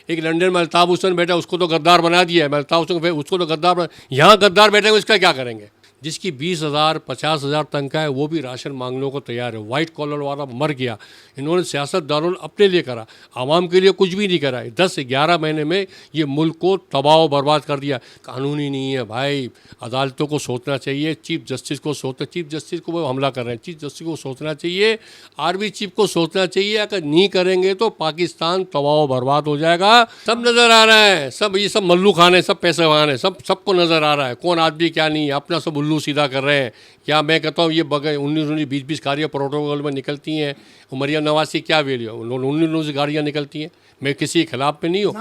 एक लंदन में अल्ताफ हुसैन बैठा, उसको तो गद्दार बना दिया है। अल्ताफ हुसैन उसको तो गद्दार यहाँ गद्दार बैठे हुए, इसका क्या करेंगे? जिसकी 20,000 50,000 तनख्वाह है वो भी राशन मांगने को तैयार है। वाइट कॉलर वाला मर गया। इन्होंने सियासतदानों ने अपने लिए करा, आवाम के लिए कुछ भी नहीं करा। 10 से 11 महीने में ये मुल्क को तबाह बर्बाद कर दिया। कानूनी नहीं है भाई, अदालतों को सोचना चाहिए, चीफ जस्टिस को सोचना, चीफ जस्टिस को वो हमला कर रहे हैं, चीफ जस्टिस को सोचना चाहिए, आर्मी चीफ को सोचना चाहिए। अगर नहीं करेंगे तो पाकिस्तान तबाह बर्बाद हो जाएगा। सब नज़र आ रहा है, सब ये सब मल्लू खाने, सब पैसे वाने, सबको नज़र आ रहा है कौन आदमी क्या नहीं, अपना सब उल्लू सीधा कर रहे हैं। क्या मैं कहता हूँ ये बगैर 19 20 गाड़ियाँ प्रोटोकॉल में निकलती हैं, मरियम नवाज की क्या वैल्यू है? 19 गाड़ियाँ निकलती हैं। मैं किसी के खिलाफ पे नहीं हूँ।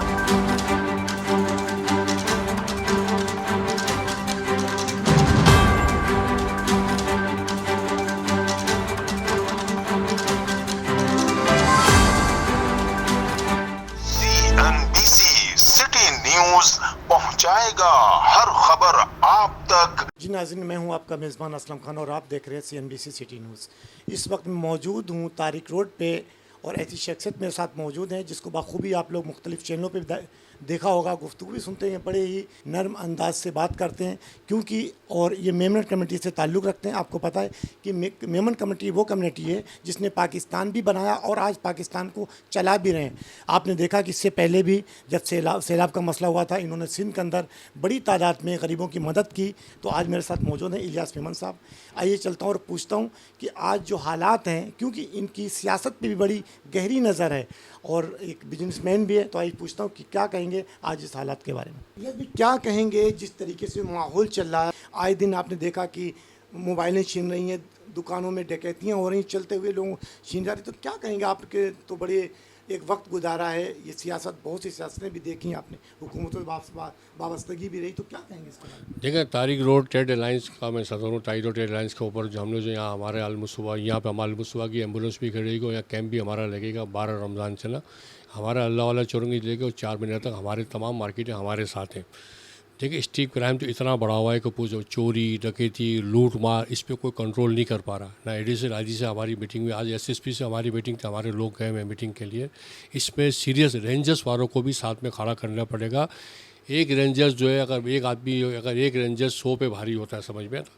CNBC सिटी न्यूज पहुंचाएगा हर खबर आप तक। जी नाज़रीन, मैं हूं आपका मेज़बान असलम खान और आप देख रहे हैं CNBC सिटी न्यूज़। इस वक्त मैं मौजूद हूं तारिक रोड पे और ऐसी शख्सियत मेरे साथ मौजूद हैं जिसको बखूबी आप लोग मुख्तलिफ चैनलों पे देखा होगा, गुफ्तगू भी सुनते हैं, बड़े ही नरम अंदाज से बात करते हैं क्योंकि और ये मेमन कमेटी से ताल्लुक़ रखते हैं। आपको पता है कि मेमन कमेटी वो कमेटी है जिसने पाकिस्तान भी बनाया और आज पाकिस्तान को चला भी रहे हैं। आपने देखा कि इससे पहले भी जब सैलाब का मसला हुआ था, इन्होंने सिंध के अंदर बड़ी तादाद में गरीबों की मदद की। तो आज मेरे साथ मौजूद हैं इलियास मेमन साहब। आइए चलता हूँ और पूछता हूँ कि आज जो हालात हैं, क्योंकि इनकी सियासत पे भी बड़ी गहरी नज़र है और एक बिजनेसमैन भी है, तो आइए पूछता हूँ कि क्या कहेंगे आज इस हालात के बारे में। ये भी क्या कहेंगे जिस तरीके से माहौल चल रहा है। आए दिन आपने देखा कि मोबाइलें छीन रही हैं, दुकानों में डकैतियाँ हो रही, चलते हुए लोग छीन जा रहे, तो क्या कहेंगे? आपके तो बड़े एक वक्त गुजारा है, ये सियासत बहुत सी सियासतें भी देखी हैं आपने, हुकूमतों से वाबस्तगी भी रही, तो क्या कहेंगे इसके बारे में? देखिए, तारिक रोड ट्रेड अलाइंस का मैं सदर हूँ। तारिक रोड ट्रेड अलाइंस के ऊपर जो हमने जो यहाँ हमारे अलमुसवा, यहाँ पे हमारे अलमुसवा की एम्बुलेंस भी खड़ेगी और यहाँ कैंप भी हमारा लगेगा। 12 रमज़ान चला हमारा अल्लाह वाला चौरंगी लेके और 4 महीने तक हमारे तमाम मार्केटें हमारे साथ हैं। देखिए, स्ट्रीट क्राइम तो इतना बढ़ा हुआ है कि पूछो, चोरी डकैती लूट मार, इस पर कोई कंट्रोल नहीं कर पा रहा। ना एडीसी आईजी से हमारी मीटिंग हुई, आज एसएसपी से हमारी मीटिंग थी, हमारे लोग गए हैं मीटिंग के लिए। इसमें सीरियस रेंजर्स वालों को भी साथ में खड़ा करना पड़ेगा। एक रेंजर्स जो है, अगर एक रेंजर 100 पे भारी होता है, समझ में, तो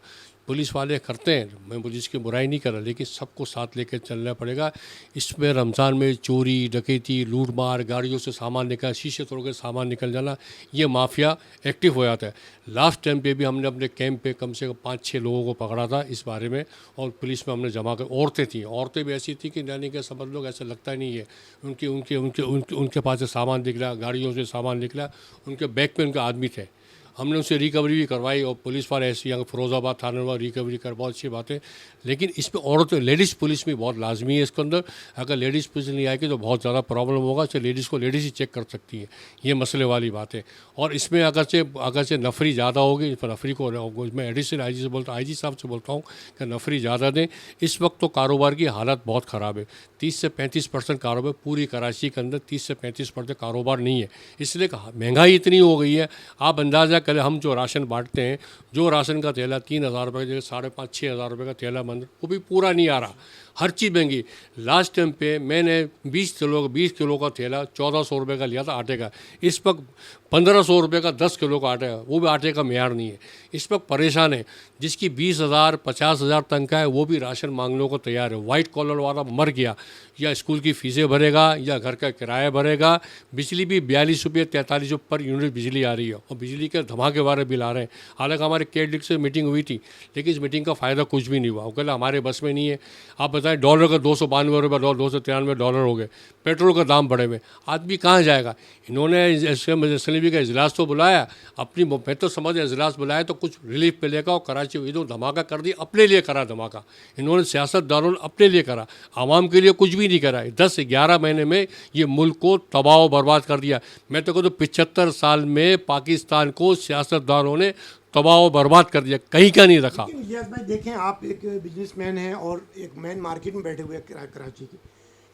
पुलिस वाले करते हैं, मैं पुलिस की बुराई नहीं कर रहा, लेकिन सबको साथ लेकर चलना पड़ेगा। इसमें रमज़ान में चोरी डकैती लूट मार, गाड़ियों से सामान निकल, शीशे तोड़ के सामान निकल जाना, ये माफिया एक्टिव हो जाता है। लास्ट टाइम पे भी हमने अपने कैंप पे कम से कम 5-6 लोगों को पकड़ा था इस बारे में, और पुलिस में हमने जमा कर, औरतें भी ऐसी थी कि यानी कि समझ लो, ऐसा लगता ही नहीं है। उनके पास से सामान निकला, गाड़ियों से सामान निकला, उनके बैग पे उनके आदमी थे। हमने उनसे रिकवरी भी करवाई और पुलिस वाले ऐसी यहाँ फिरोजाबाद थाने में रिकवरी कर, बहुत अच्छी बात है। लेकिन इसमें औरतें, लेडीज़ पुलिस भी बहुत लाजमी है इसके अंदर। अगर लेडीज़ पुलिस नहीं आएगी तो बहुत ज़्यादा प्रॉब्लम होगा। तो लेडीज़ को लेडीज़ ही चेक कर सकती है, ये मसले वाली बात है। और इसमें अगर से नफरी ज़्यादा होगी, इस पर नफरी को मैं एडिशनल आईजी से बोलता हूँ, आईजी साहब से बोलता हूँ कि नफरी ज़्यादा दें। इस वक्त तो कारोबार की हालत बहुत ख़राब है। 30 से 35% कारोबार पूरी कराची के अंदर 30 से 35% कारोबार नहीं है, इसलिए महंगाई इतनी हो गई है। आप अंदाज़ा करें, हम जो राशन बांटते हैं, जो राशन का थैला 3,000 रुपये की जगह 5,500-6,000 रुपये का थैला बंद, वो भी पूरा नहीं आ रहा। हर चीज़ महंगी। लास्ट टाइम पे मैंने 20 किलो का थैला 1,400 रुपये का लिया था आटे का। इस वक्त 1,500 रुपये का 10 किलो का आटा है, वो भी आटे का मेयार नहीं है। इस वक्त परेशान है। जिसकी 20,000 50,000 तनख्वाह है वो भी राशन मांगने को तैयार है। वाइट कॉलर वाला मर गया, या स्कूल की फ़ीसें भरेगा या घर का किराया भरेगा। बिजली भी 42 रुपये 43 रुपये पर यूनिट बिजली आ रही है और बिजली के धमाके वाले बिल आ रहे हैं। हालांकि हमारे केडिक से मीटिंग हुई थी, लेकिन इस मीटिंग का फ़ायदा कुछ भी नहीं हुआ। वो कहला हमारे बस में नहीं है। आप बताएं, डॉलर का 292 रुपये, $293 हो गए। पेट्रोल का दाम बढ़े हुए, आदमी कहाँ जाएगा? इन्होंने एसएमबी का इजलास तो बुलाया, अपनी मैं तो समझ इजलास बुलाया तो कुछ रिलीफ मिलेगा, और कराची इधर धमाका कर दिया, अपने लिए करा धमाका। इन्होंने सियासतदानों ने अपने लिए करा, आवाम के लिए कुछ भी नहीं करा। 10 से 11 महीने में ये मुल्क को तबाह बर्बाद कर दिया। मैं तो कहता हूँ 75 साल में पाकिस्तान को सियासतदानों ने तबाह बर्बाद कर दिया, कहीं का नहीं रखा। इलियास भाई, देखें, आप एक बिजनेसमैन हैं और एक मेन मार्केट में बैठे हुए हैं कराची की,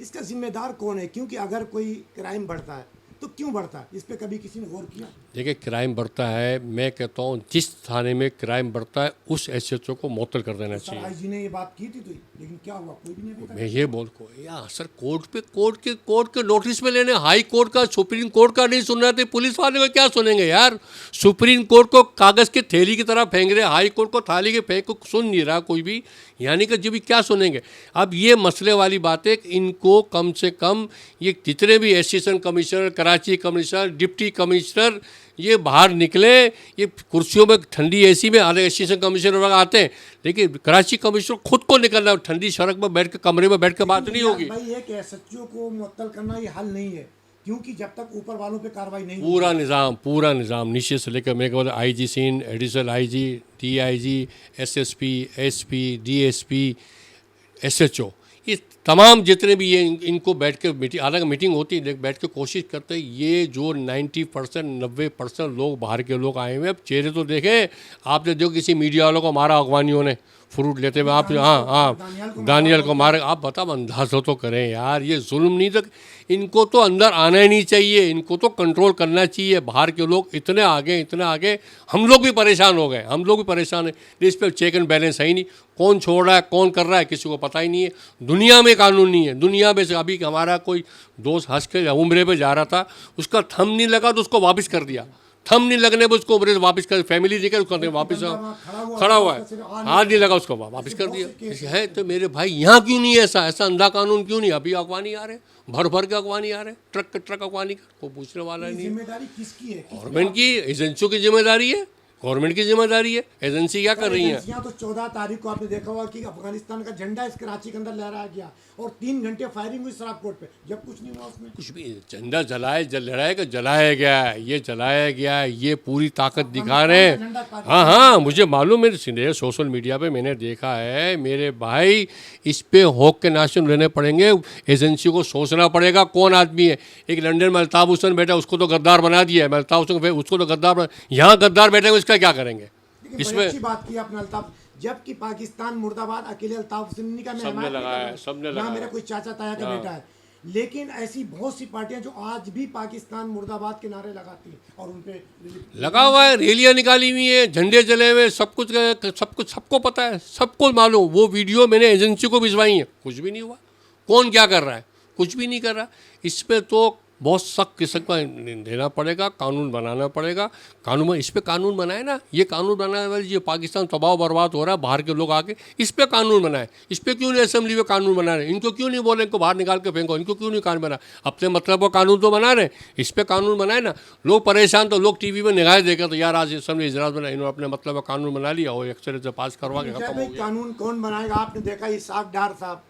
इसका जिम्मेदार कौन है? क्योंकि अगर कोई क्राइम बढ़ता है तो क्यों बढ़ता है? इस पे कभी किसी ने गौर किया? देखिए, क्राइम बढ़ता है, मैं कहता हूँ जिस थाने में क्राइम बढ़ता है उस एसएचओ को मुअत्तल कर देना सर चाहिए। आईजी ने ये बात की थी तो, लेकिन क्या हुआ? कोई भी नहीं देखा। मैं ये बोल को यार सर, कोर्ट के नोटिस में लेने, हाई कोर्ट का सुप्रीम कोर्ट का नहीं सुन रहे थे, पुलिस वाले को क्या सुनेंगे यार? सुप्रीम कोर्ट को कागज़ की थैली की तरह फेंक रहे, हाई कोर्ट को थाली के फेंक को सुन नहीं रहा कोई भी, यानी कि जब भी क्या सुनेंगे? अब ये मसले वाली बात है कि इनको कम से कम ये जितने भी assistant commissioner, Karachi commissioner, deputy commissioner, ये बाहर निकले, ये कुर्सियों में ठंडी एसी में आधे असिस्टेंट कमिश्नर वगैरह आते हैं, लेकिन कराची कमिश्नर खुद को निकलना, ठंडी सड़क में बैठ के कमरे में बैठ के बात नहीं होगी। भाई एक एसएचओ को मुअत्तल करना ये हल नहीं है, क्योंकि जब तक ऊपर वालों पे कार्रवाई नहीं पूरा निज़ाम नीचे से लेकर मेरे को आईजी सीन, additional IG, DIG, SSP, SP, DSP, SHO, ये तमाम जितने भी ये इनको बैठ के हालांकि मीटिंग होती है, बैठ के कोशिश करते हैं, ये जो 90% 90% लोग बाहर के लोग आए हुए हैं, अब चेहरे तो देखें आपने, जो किसी मीडिया वालों को मारा अगवानियों ने फ्रूट लेते हुए, आप दानियल को मारे, आप बताओ अंदाज़ा तो करें यार, ये जुल्म नहीं तक, इनको तो अंदर आना ही नहीं चाहिए, इनको तो कंट्रोल करना चाहिए। बाहर के लोग इतने आगे, हम लोग भी परेशान हो गए, हम लोग भी परेशान हैं, इस पर चेक एंड बैलेंस है ही नहीं, कौन छोड़ रहा है कौन कर रहा है किसी को पता ही नहीं है। दुनिया में कानून नहीं है, दुनिया में से अभी हमारा कोई दोस्त हंस के उम्रे पे जा रहा था, उसका थंब नहीं लगा तो उसको वापस कर दिया, थंब नहीं लगने पर उसको उम्रे से वापस कर, फैमिली देखकर उसको वापस खड़ा हुआ है, हाथ नहीं लगा उसको वापस कर दिया है। तो मेरे भाई यहाँ क्यों नहीं है ऐसा अंधा कानून क्यों नहीं? अभी अगवानी आ रहे, भर के अगवानी आ रहे, ट्रक अगवानी का कोई पूछने वाला नहीं। जिम्मेदारी किसकी है? गवर्नमेंट की, एजेंसियों की जिम्मेदारी है, गवर्नमेंट की जिम्मेदारी है। एजेंसी क्या कर रही है? तो 14 तारीख को आपने देखा होगा कि अफगानिस्तान का झंडा इस कराची के अंदर लहराया गया और 3 घंटे फायरिंग हुई शराब कोर्ट पे, जब कुछ नहीं हुआ उसमें। कुछ भी झंडा जलाया गया है, ये जलाया गया है, ये पूरी ताकत दिखा रहे हैं। हाँ, मुझे मालूम है, सोशल मीडिया पे मैंने देखा है। मेरे भाई, इस पे होक के नाशन लेने पड़ेंगे, एजेंसी को सोचना पड़ेगा कौन आदमी है। एक लंदन में अल्ताफ हुसैन बैठा, उसको तो गद्दार बना दिया है, अल्ताफ हुसैन उसको तो गद्दार, यहाँ गद्दार बैठे इसका क्या करेंगे? इसमें अच्छी बात की आपने अल्ताफ, जबकि पाकिस्तान मुर्दाबाद अकेले अल्ताफ हुसैनी का सबने लगाया, सबने लगाया, मेरा कोई चाचा ताया का बेटा है, लेकिन ऐसी बहुत सी पार्टियां जो आज भी पाकिस्तान मुर्दाबाद के नारे लगाती हैं और उन पे लगा हुआ है, रैलियां निकाली हुई है, झंडे जले हुए, सब कुछ सबको पता है, सबको मालूम। वो वीडियो मैंने एजेंसी को भिजवाई है, कुछ भी नहीं हुआ। कौन क्या कर रहा है? कुछ भी नहीं कर रहा। इस पर तो बहुत सख्त किस्म का देना पड़ेगा, कानून बनाना पड़ेगा। इस पे कानून बनाए ना, ये कानून बनाने वाले, ये पाकिस्तान तबाह बर्बाद हो रहा है, बाहर के लोग आके इस पे कानून बनाए। इस पे क्यों नहीं असेंबली में कानून बना रहे? इनको क्यों नहीं बोले इनको बाहर निकाल के फेंको? इनको क्यों नहीं कानून बना? अपने मतलब का कानून तो बना रहे, इस पे कानून बनाए ना। लोग परेशान, तो लोग टीवी में निगाहें देकर तो यार आज असेंबली इजलास बना, इन्होंने अपने मतलब का कानून बना लिया और अक्सर से पास करवा के खत्म हो गया। कानून कौन बनाएगा? आपने देखा इसाक डार साहब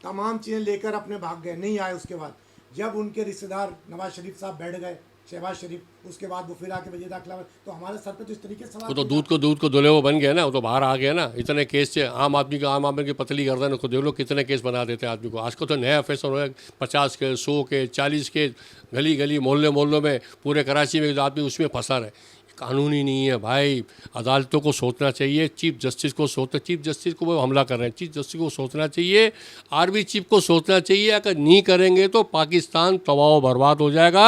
तमाम चीज़ें लेकर अपने भाग गए, नहीं आए। उसके बाद जब उनके रिश्तेदार नवाज शरीफ साहब बैठ गए, शहबाज शरीफ, उसके बाद वो फिर आके वजीर दाखिला, तो हमारे सर पे तो इस तरीके से वो तो दूध को धुले वो बन गया ना, वो तो बाहर आ गया ना। इतने केस से आम आदमी की पतली गर्दन को देख लो, कितने केस बना देते हैं आदमी को। आजकल तो नया फैशन हो गया, 50 के, 100 के, 40 के, गली मोहल्लों में, पूरे कराची में आदमी उसमें फंसा रहे। कानून ही नहीं है भाई। अदालतों को सोचना चाहिए, चीफ जस्टिस को वो हमला कर रहे हैं, चीफ जस्टिस को सोचना चाहिए, आर्मी चीफ को सोचना चाहिए। अगर नहीं करेंगे तो पाकिस्तान तबाह बर्बाद हो जाएगा।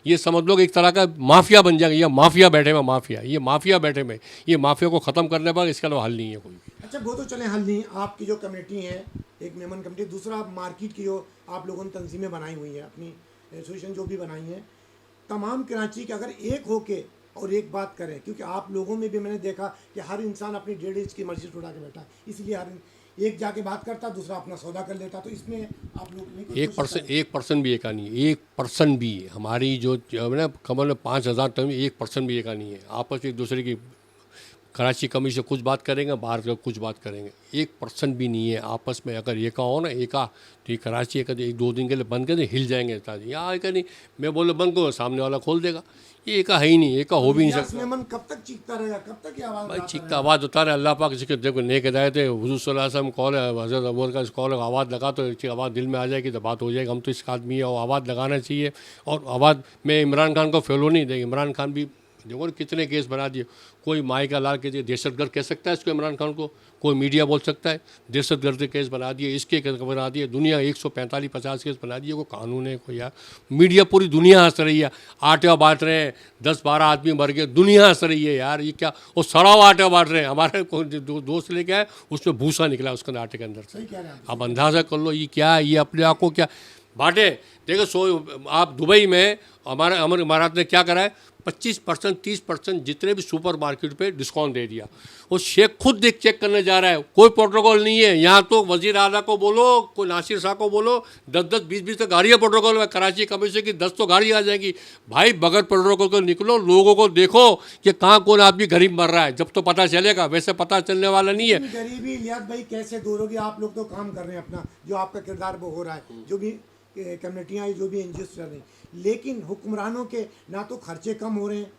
ये समझ लो एक तरह का माफिया बन जाएगा। ये माफिया बैठे में ये माफिया को ख़त्म करने पर इसका हल नहीं है कोई। अच्छा, वो तो चले हल नहीं। आपकी जो कमेटी है, एक मेमन कमेटी, दूसरा मार्केट की जो आप लोगों ने तंजीमें बनाई हुई हैं, अपनी एसोसिएशन जो भी बनाई है, तमाम कराची के अगर एक होके और एक बात करें, क्योंकि आप लोगों में भी मैंने देखा कि हर इंसान अपनी 1.5 इंच की मर्जी उठा के बैठा है, इसलिए हर एक जाके बात करता, दूसरा अपना सौदा कर लेता। तो इसमें आप लोग 1% भी एका नहीं है, 1% भी। हमारी जो ना कमल में 5,000 टन, 1% भी एका नहीं है। आपस में एक दूसरे की कराची कमीशन से कुछ बात करेंगे, बाहर से कुछ बात करेंगे, 1% भी नहीं है आपस में। अगर एका हो ना, एका तो ये कराची एक 2 दिन के लिए बंद कर दे, हिल जाएंगे ताजी। यहाँ एका नहीं, मैं बोले बंद करो, सामने वाला खोल देगा। ये एका है ही नहीं, एका हो भी नहीं सकता। मन कब तक चीखता रहेगा? कब तक ये आवाज़ भाई चीखता आवाज़ होता रहे। अल्लाह पाक जिसके देखो नेक हिदायत है, हुज़ूर सल्लल्लाहु अलैहि वसल्लम कॉल है, हज़रत अबू का कॉल है, आवाज़ लगा तो आवाज़ दिल में आ जाएगी तो बात हो जाएगी। हम तो इसका आदमी है और आवाज़ लगाना चाहिए। और आवाज़ में इमरान खान को फैलो नहीं देंगे। इमरान खान भी देखो ना कितने केस बना दिए। कोई माई का लाल के दहशतगर्द कह सकता है इसको, इमरान खान को? कोई मीडिया बोल सकता है? दहशतगर्द के केस बना दिए, इसके केस बना दिए, दुनिया 145-50 केस बना दिए। कोई कानून है कोई? यार मीडिया पूरी दुनिया हंस रही है, आटे बांट रहे हैं, 10-12 आदमी मर गए, दुनिया हंस रही है यार। ये क्या, वो सड़ा हुआ आटा बांट रहे हैं। हमारे दोस्त लेके आए, उसमें भूसा निकला उसके आटे के अंदर से। अब अंदाज़ा कर लो ये क्या है, ये अपने आप को क्या बांटे। देखो आप दुबई में हमारे अमर इमारात ने क्या करा है, 25%, 30% जितने भी सुपर मार्केट पे डिस्काउंट दे दिया। वो शेख खुद देख चेक करने जा रहा है, कोई प्रोटोकॉल नहीं है। यहाँ तो वजीर आला को बोलो, कोई नासिर शाह को बोलो, 10-10, 20-20 तो गाड़ियाँ प्रोटोकॉल में, कराची कमिश्नर की 10 तो गाड़ी आ जाएगी। भाई बगैर प्रोटोकॉल को निकलो, लोगों को देखो कि कहाँ कौन आदमी गरीब मर रहा है, जब तो पता चलेगा। वैसे पता चलने वाला नहीं है। गरीबी इलियास भाई कैसे दूर होगी? आप लोग तो काम कर रहे हैं अपना, जो आपका किरदार वो हो रहा है, जो भी कम्युनिटियाँ जो भी एनजीओ चल रही, लेकिन हुक्मरानों के ना तो खर्चे कम हो रहे हैं,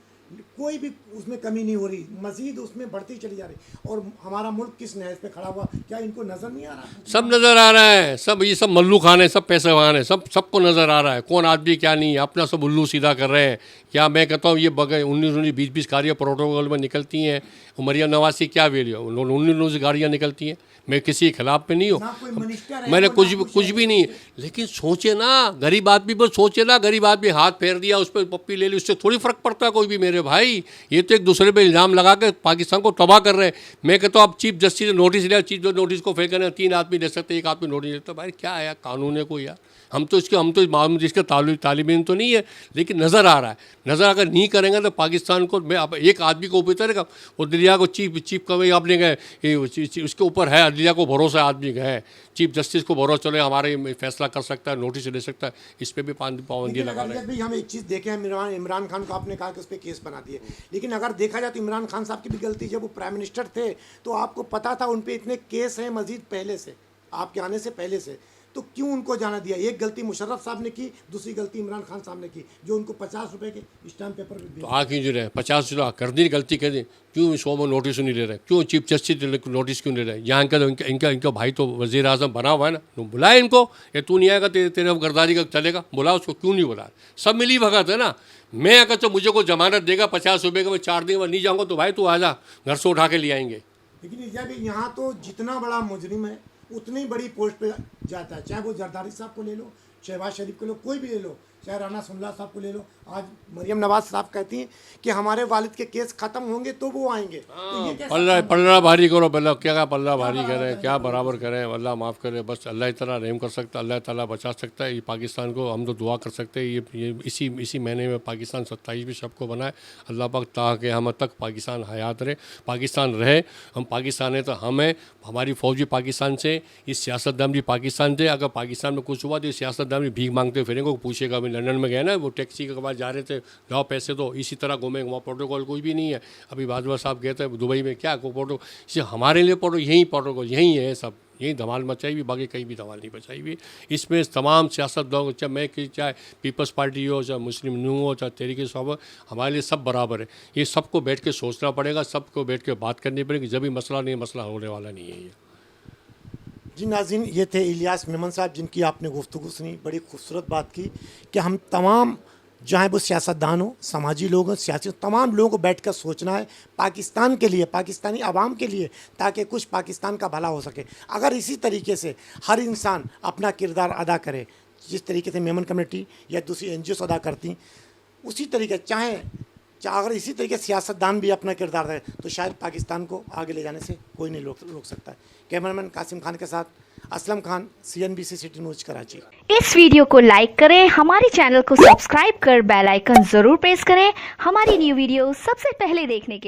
कोई भी उसमें कमी नहीं हो रही, मजीद उसमें बढ़ती चली जा रही। और हमारा मुल्क किस नहज पे खड़ा हुआ, क्या इनको नज़र नहीं आ रहा? सब नज़र आ रहा है, सब ये सब मल्लू खान है, सब पैसे वाहन है, सबको नज़र आ रहा है कौन आदमी क्या नहीं है। अपना सब उल्लू सीधा कर रहे हैं। क्या मैं कहता हूँ ये बगैर 19-20 गाड़ियाँ प्रोटोकॉल में निकलती हैं। मरियम नवाज की क्या वैल्यू है? 19 गाड़ियाँ निकलती हैं। मैं किसी के खिलाफ में नहीं हूँ, मैंने कुछ भी नहीं। लेकिन सोचे ना, गरीब आदमी पर सोचे ना। गरीब आदमी हाथ फेर दिया, उस पर पप्पी ले ली, उससे थोड़ी फ़र्क पड़ता है कोई भी। मेरे भाई ये तो एक दूसरे पे इल्ज़ाम लगा के पाकिस्तान को तबाह कर रहे हैं। मैं कहता हूँ अब चीफ जस्टिस ने नोटिस लिया, चीफ नोटिस को फेंक करना, 3 आदमी ले सकते, 1 आदमी नोटिस लेता। भाई क्या है कानून है कोई? यार हम तो इसके तालिबीन तो नहीं है, लेकिन नज़र आ रहा है। नज़र अगर नहीं करेंगे तो पाकिस्तान को, मैं अब एक आदमी को ऊपर करेगा, वो दिल्लिया को चीफ कभी आपने गए, उसके ऊपर है दिल्लिया को भरोसा, आदमी गए, चीफ जस्टिस को भरोसा चले हमारे फैसला कर सकता है, नोटिस ले सकता है। इस पर भी पाबंदी लगा रहे हैं। भाई हम एक चीज़ देखें, इमरान खान को आपने कहा कि उस पर केस बना दिए, लेकिन अगर देखा जाए तो इमरान खान साहब की भी गलती, जब वो प्राइम मिनिस्टर थे तो आपको पता था उन पर इतने केस हैं मजीद पहले से, आपके आने से पहले से, तो क्यों उनको जाना दिया? एक गलती मुशर्रफ साहब ने की, दूसरी गलती इमरान खान साहब ने की, जो उनको 50 रुपए के स्टाम्प पेपर दिए। तो आ क्यों रहे 50 कर दी गलती कर दी, क्यों 100 में नोटिस नहीं ले रहे? क्यों चीफ जस्टिस नोटिस क्यों ले रहे? यहाँ का तो इनका भाई तो वज़ीर आज़म बना हुआ है ना, बुलाए इनको। ये तू नहीं आएगा तेरे गर्दारी का चलेगा, बुला उसको। क्यों नहीं बुला? सब मिली भगत है ना। मैं अगर तो मुझे कोई जमानत देगा 50 रुपये का, मैं 4 दिन में नहीं जाऊँगा तो भाई तू आ जा, घर से उठा के ले आएंगे। लेकिन यहाँ तो जितना बड़ा मुजरिम है उतनी ही बड़ी पोस्ट पे जाता है, चाहे वो जरदारी साहब को ले लो, शहबाज शरीफ को लो, कोई भी ले लो, चाहे राना सुल्ला साहब को ले लो। आज मरियम नवाज साहब कहती हैं कि हमारे वालिद के केस ख़त्म होंगे तो वो आएंगे। तो ये पल्ला भारी करो, बल्ला क्या पल्ला भारी करें, क्या बराबर करें? अल्लाह माफ़ करे, बस अल्लाह ताला रहम कर सकता है, अल्लाह ताला बचा सकता है। ये पाकिस्तान को हम तो दुआ कर सकते हैं, ये इसी महीने में पाकिस्तान 27वीं शब को बनाए। अल्लाह पाक ताकि हम तक पाकिस्तान हयात रहे, पाकिस्तान रहे। हम पाकिस्तान है तो हम हैं, हमारी फ़ौज भी पाकिस्तान से, इस सियासतदान भी पाकिस्तान से। अगर पाकिस्तान में कुछ हुआ तो इस सियासतदान भी भीख मांगते फिरेंगे, पूछेगा। अभी लंदन में गए ना, वो टैक्सी के बाद जा रहे थे, जाओ पैसे दो, इसी तरह घूमेंगे। वहाँ प्रोटोकॉल कोई भी नहीं है। अभी बाजवा साहब गए थे दुबई में, क्या प्रोटोकॉल? हमारे लिए प्रोटोकॉल यही है, सब यही धमाल मचाई हुई, बाकी कहीं भी धमाल नहीं मचाई हुई। इसमें तमाम सियासत लोग, चाहे मैं कि चाहे पीपल्स पार्टी हो, चाहे मुस्लिम नू हो, चाहे तहरीक इंसाफ, हमारे लिए सब बराबर है। ये सबको बैठ के सोचना पड़ेगा, सबको बैठ के बात करनी पड़ेगी, जब भी मसला नहीं, मसला होने वाला नहीं है ये। जी नाज़रीन, ये थे इलियास मेमन साहब, जिनकी आपने गुफ्तगू सुनी। बड़ी खूबसूरत बात की कि हम तमाम, चाहे वो सियासतदान हो, समाजी लोग हों, सियासी, तमाम लोगों को बैठकर सोचना है पाकिस्तान के लिए, पाकिस्तानी आवाम के लिए, ताकि कुछ पाकिस्तान का भला हो सके। अगर इसी तरीके से हर इंसान अपना किरदार अदा करे, जिस तरीके से मेमन कमेटी या दूसरी एनजीओ अदा करती, उसी तरीके चाहे अगर इसी तरीके सियासतदान भी अपना किरदार रहे, तो शायद पाकिस्तान को आगे ले जाने से कोई नहीं रोक सकता है। कैमरामैन कासिम खान के साथ Aslam Khan, CNBC city news Karachi. इस वीडियो को लाइक करें, हमारे चैनल को सब्सक्राइब कर बेल आइकन जरूर प्रेस करें हमारी न्यू वीडियो सबसे पहले देखने के लिए।